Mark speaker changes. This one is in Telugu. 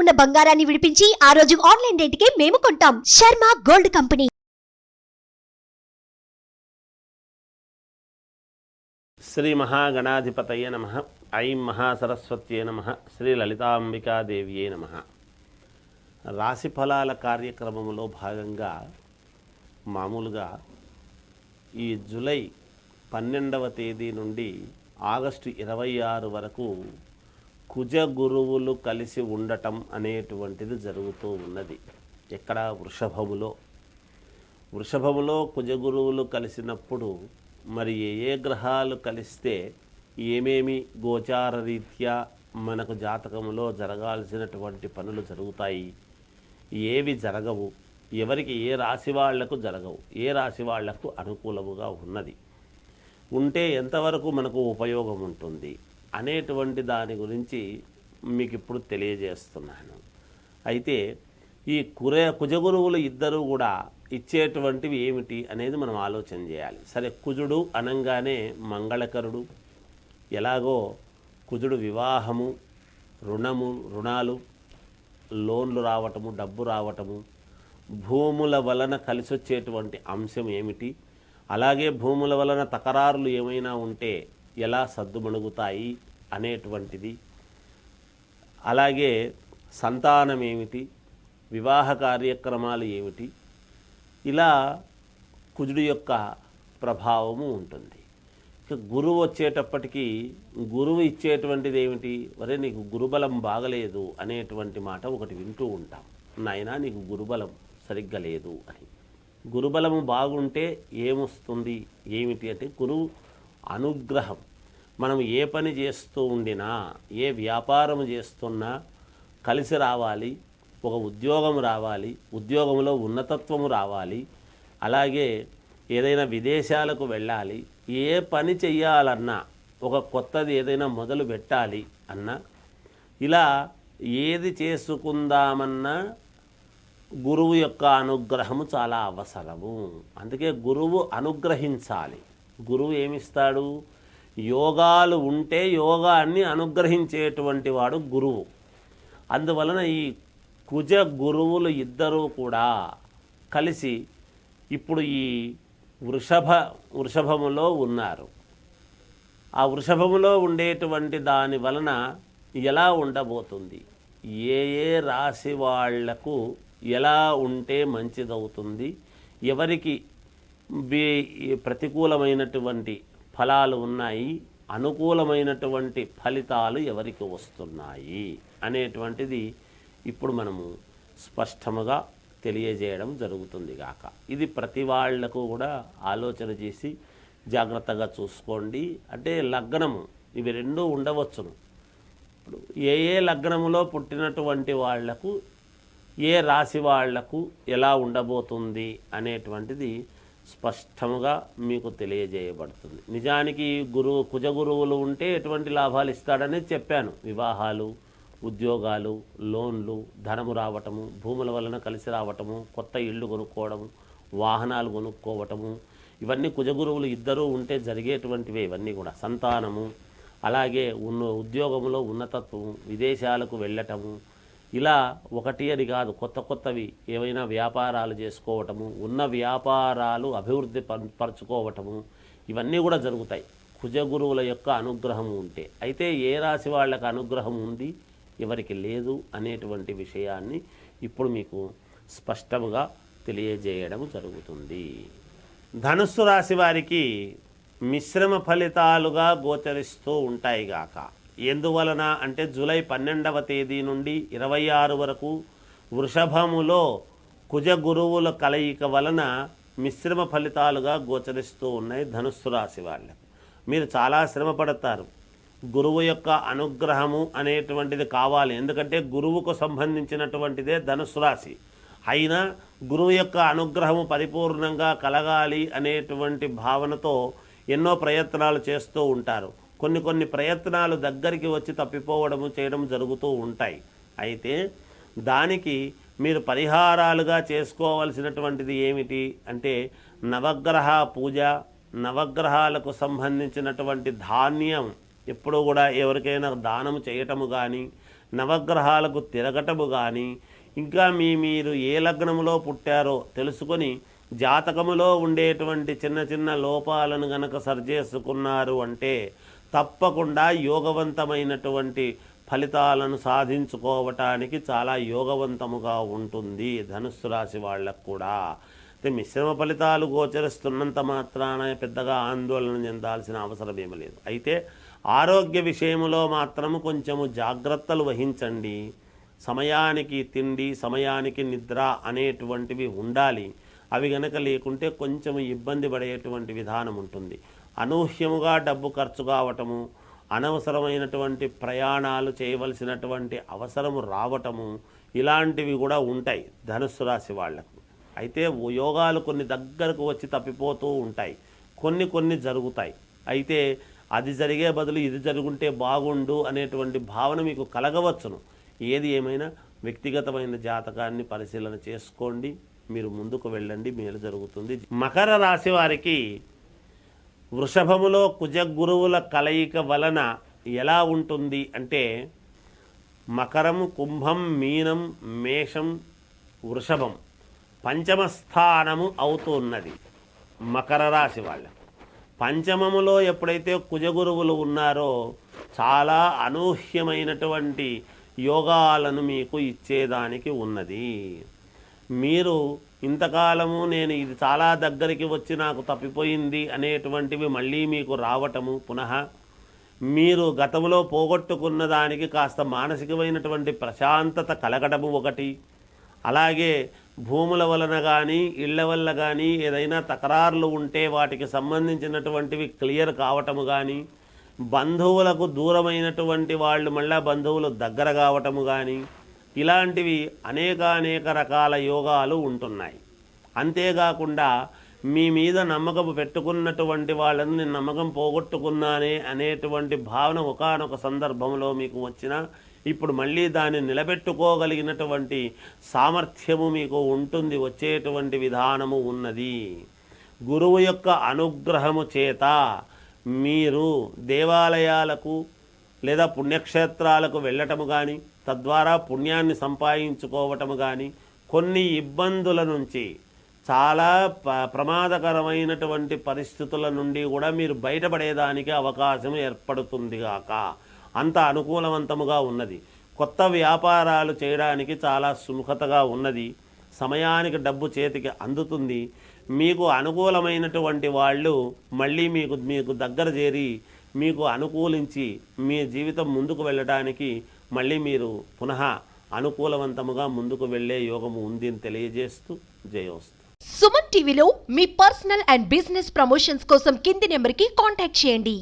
Speaker 1: ఉన్న బంగారాన్ని విడిపించి ఆ రోజు ఆన్లైన్ రేటుకే మేము కొంటాం. Sharma gold company.
Speaker 2: శ్రీ మహాగణాధిపతయే నమః. ఐం మహాసరస్వత్యే నమః. శ్రీ లలితాంబికాదేవియే నమః. రాశి ఫలాల కార్యక్రమంలో భాగంగా మామూలుగా ఈ జూలై 12వ తేదీ నుండి ఆగస్టు 26 వరకు కుజ గురువులు కలిసి ఉండటం అనేటువంటిది జరుగుతూ ఉన్నది. ఎక్కడ? వృషభములో కుజ గురువులు కలిసినప్పుడు మరి ఏ గ్రహాలు కలిస్తే ఏమేమి గోచార రీత్యా మనకు జాతకంలో జరగాల్సినటువంటి పనులు జరుగుతాయి, ఏవి జరగవు, ఎవరికి ఏ రాశి వాళ్లకు జరగవు, ఏ రాశి వాళ్లకు అనుకూలముగా ఉన్నది, ఉంటే ఎంతవరకు మనకు ఉపయోగం ఉంటుంది అనేటువంటి దాని గురించి మీకు ఇప్పుడు తెలియజేస్తున్నాను. అయితే ఈ కుజగురువులు ఇద్దరు కూడా ఇచ్చేటువంటివి ఏమిటి అనేది మనం ఆలోచన చేయాలి. సరే, కుజుడు అనంగానే మంగళకరుడు. ఎలాగో కుజుడు వివాహము, రుణాలు, లోన్లు రావటము, డబ్బు రావటము, భూముల వలన కలిసి వచ్చేటువంటి అంశం ఏమిటి, అలాగే భూముల వలన తకరారులు ఏమైనా ఉంటే ఎలా సద్దుమణుగుతాయి అనేటువంటిది, అలాగే సంతానం ఏమిటి, వివాహ కార్యక్రమాలు ఏమిటి, ఇలా కుజుడు యొక్క ప్రభావము ఉంటుంది. ఇక గురువు వచ్చేటప్పటికీ గురువు ఇచ్చేటువంటిది ఏమిటి? వరే నీకు గురుబలం బాగలేదు అనేటువంటి మాట ఒకటి వింటూ ఉంటాం. నాయనా నీకు గురుబలం సరిగ్గా లేదు అని. గురుబలము బాగుంటే ఏమొస్తుంది ఏమిటి అంటే గురువు అనుగ్రహం. మనం ఏ పని చేస్తూ ఉండినా, ఏ వ్యాపారం చేస్తున్నా కలిసి రావాలి, ఒక ఉద్యోగం రావాలి, ఉద్యోగంలో ఉన్నతత్వము రావాలి, అలాగే ఏదైనా విదేశాలకు వెళ్ళాలి, ఏ పని చెయ్యాలన్నా, ఒక కొత్తది ఏదైనా మొదలు పెట్టాలి అన్నా, ఇలా ఏది చేసుకుందామన్నా గురువు యొక్క అనుగ్రహము చాలా అవసరము. అందుకే గురువు అనుగ్రహించాలి. గురువు ఏమిస్తాడు? యోగాలు ఉంటే యోగాన్ని అనుగ్రహించేటువంటి వాడు గురువు. అందువలన ఈ కుజ గురువులు ఇద్దరూ కూడా కలిసి ఇప్పుడు ఈ వృషభములో ఉన్నారు. ఆ వృషభములో ఉండేటువంటి దాని వలన ఎలా ఉండబోతుంది, ఏ రాశి వాళ్లకు ఎలా ఉంటే మంచిదవుతుంది, ఎవరికి ప్రతికూలమైనటువంటి ఫలాలు ఉన్నాయి, అనుకూలమైనటువంటి ఫలితాలు ఎవరికి వస్తున్నాయి అనేటువంటిది ఇప్పుడు మనము స్పష్టముగా తెలియజేయడం జరుగుతుంది గాక. ఇది ప్రతి వాళ్లకు కూడా ఆలోచన చేసి జాగ్రత్తగా చూసుకోండి. అంటే లగ్నము ఇవి రెండూ ఉండవచ్చును. ఇప్పుడు ఏ లగ్నములో పుట్టినటువంటి వాళ్లకు, ఏ రాశి వాళ్లకు ఎలా ఉండబోతుంది అనేటువంటిది స్పష్టముగా మీకు తెలియజేయబడుతుంది. నిజానికి కుజ గురువులు ఉంటే ఎటువంటి లాభాలు ఇస్తాడనేది చెప్పాను. వివాహాలు, ఉద్యోగాలు, లోన్లు, ధనము రావటము, భూముల వలన కలిసి రావటము, కొత్త ఇళ్ళు కొనుక్కోవడము, వాహనాలు కొనుక్కోవటము, ఇవన్నీ కుజగురువులు ఇద్దరూ ఉంటే జరిగేటువంటివే. ఇవన్నీ కూడా సంతానము, అలాగే ఉద్యోగంలో ఉన్నతత్వము, విదేశాలకు వెళ్ళటము, ఇలా ఒకటి అని కాదు, కొత్తవి ఏవైనా వ్యాపారాలు చేసుకోవటము, ఉన్న వ్యాపారాలు అభివృద్ధి పరచుకోవటము, ఇవన్నీ కూడా జరుగుతాయి కుజగురువుల యొక్క అనుగ్రహం ఉంటే. అయితే ఏ రాశి వాళ్ళకి అనుగ్రహం ఉంది, ఎవరికి లేదు అనేటువంటి విషయాన్ని ఇప్పుడు మీకు స్పష్టంగా తెలియజేయడం జరుగుతుంది. ధనుస్సు రాశి వారికి మిశ్రమ ఫలితాలుగా గోచరిస్తూ ఉంటాయి గాక. ఎందువలన అంటే జూలై 12వ తేదీ నుండి 26 వరకు వృషభములో కుజ గురువుల కలయిక వలన మిశ్రమ ఫలితాలుగా గోచరిస్తూ ఉన్నాయి ధనుస్సు రాశి వాళ్ళకు. మీరు చాలా శ్రమ పడతారు. గురువు యొక్క అనుగ్రహము అనేటువంటిది కావాలి. ఎందుకంటే గురువుకు సంబంధించినటువంటిదే ధనుస్సు రాశి. అయినా గురువు యొక్క అనుగ్రహము పరిపూర్ణంగా కలగాలి అనేటువంటి భావనతో ఎన్నో ప్రయత్నాలు చేస్తూ ఉంటారు. కొన్ని ప్రయత్నాలు దగ్గరికి వచ్చి తప్పిపోవడము చేయడం జరుగుతూ ఉంటాయి. అయితే దానికి మీరు పరిహారాలుగా చేసుకోవాల్సినటువంటిది ఏమిటి అంటే నవగ్రహ పూజ, నవగ్రహాలకు సంబంధించినటువంటి ధాన్యం ఎప్పుడూ కూడా ఎవరికైనా దానము చేయటము కానీ, నవగ్రహాలకు తిరగటము కానీ, ఇంకా మీరు ఏ లగ్నములో పుట్టారో తెలుసుకొని జాతకములో ఉండేటువంటి చిన్న చిన్న లోపాలను గనక సరిచేసుకున్నారు అంటే తప్పకుండా యోగవంతమైనటువంటి ఫలితాలను సాధించుకోవటానికి చాలా యోగవంతముగా ఉంటుంది ధనుస్సు రాశి వాళ్ళకు కూడా. మిశ్రమ ఫలితాలు గోచరిస్తున్నంత మాత్రాన పెద్దగా ఆందోళన చెందాల్సిన అవసరం ఏమీ లేదు. అయితే ఆరోగ్య విషయంలో మాత్రము కొంచెము జాగ్రత్తలు వహించండి. సమయానికి తిండి, సమయానికి నిద్ర అనేటువంటివి ఉండాలి. అవి గనక లేకుంటే కొంచెం ఇబ్బంది పడేటువంటి విధానం ఉంటుంది. అనూహ్యముగా డబ్బు ఖర్చు కావటము, అనవసరమైనటువంటి ప్రయాణాలు చేయవలసినటువంటి అవసరము రావటము, ఇలాంటివి కూడా ఉంటాయి ధనుస్సు రాశి వాళ్లకు. అయితే యోగాలు కొన్ని దగ్గరకు వచ్చి తప్పిపోతూ ఉంటాయి, కొన్ని జరుగుతాయి. అయితే అది జరిగే బదులు ఇది జరుగుంటే బాగుండు అనేటువంటి భావన మీకు కలగవచ్చును. ఏది ఏమైనా వ్యక్తిగతమైన జాతకాన్ని పరిశీలన చేసుకోండి, మీరు ముందుకు వెళ్ళండి, మేలు జరుగుతుంది. మకర రాశి వారికి వృషభములో కుజగురువుల కలయిక వలన ఎలా ఉంటుంది అంటే మకరం, కుంభం, మీనం, మేషం, వృషభం పంచమ స్థానము అవుతున్నది మకర రాశి వాళ్ళ. పంచమములో ఎప్పుడైతే కుజగురువులు ఉన్నారో చాలా అనూహ్యమైనటువంటి యోగాలను మీకు ఇచ్చేదానికి ఉన్నది. మీరు ఇంతకాలము నేను ఇది చాలా దగ్గరికి వచ్చి నాకు తప్పిపోయింది అనేటువంటివి మళ్ళీ మీకు రావటము, పునః మీరు గతంలో పోగొట్టుకున్న దానికి కాస్త మానసికమైనటువంటి ప్రశాంతత కలగటము ఒకటి. అలాగే భూముల వలన కానీ ఇళ్ల వల్ల కానీ ఏదైనా తకరారులు ఉంటే వాటికి సంబంధించినటువంటివి క్లియర్ కావటము కానీ, బంధువులకు దూరమైనటువంటి వాళ్ళు మళ్ళా బంధువులు దగ్గర కావటము కానీ, ఇలాంటివి అనేక రకాల యోగాలు ఉంటున్నాయి. అంతేకాకుండా మీ మీద నమ్మకం పెట్టుకున్నటువంటి వాళ్ళని నేను నమ్మకం పోగొట్టుకున్నానే అనేటువంటి భావన ఒకానొక సందర్భంలో మీకు వచ్చినా ఇప్పుడు మళ్ళీ దాన్ని నిలబెట్టుకోగలిగినటువంటి సామర్థ్యము మీకు ఉంటుంది, వచ్చేటువంటి విధానము ఉన్నది. గురువు యొక్క అనుగ్రహము చేత మీరు దేవాలయాలకు లేదా పుణ్యక్షేత్రాలకు వెళ్ళటము కానీ, తద్వారా పుణ్యాన్ని సంపాదించుకోవటము కానీ, కొన్ని ఇబ్బందుల నుంచి, చాలా ప్రమాదకరమైనటువంటి పరిస్థితుల నుండి కూడా మీరు బయటపడేదానికి అవకాశం ఏర్పడుతుంది గాక. అంత అనుకూలవంతముగా ఉన్నది. కొత్త వ్యాపారాలు చేయడానికి చాలా సుముఖతగా ఉన్నది. సమయానికి డబ్బు చేతికి అందుతుంది. మీకు అనుకూలమైనటువంటి వాళ్ళు మళ్ళీ మీకు దగ్గర చేరి మీకు అనుకూలించి మీ జీవితం ముందుకు వెళ్ళడానికి మళ్ళీ మీరు పునః అనుకూలవంతముగా ముందుకు వెళ్ళే యోగము ఉంది అని తెలియజేస్తూ జయోస్తు.
Speaker 1: సుమన్ టీవీలో మీ పర్సనల్ అండ్ బిజినెస్ ప్రమోషన్స్ కోసం కింది నెంబర్కి కాంటాక్ట్ చేయండి.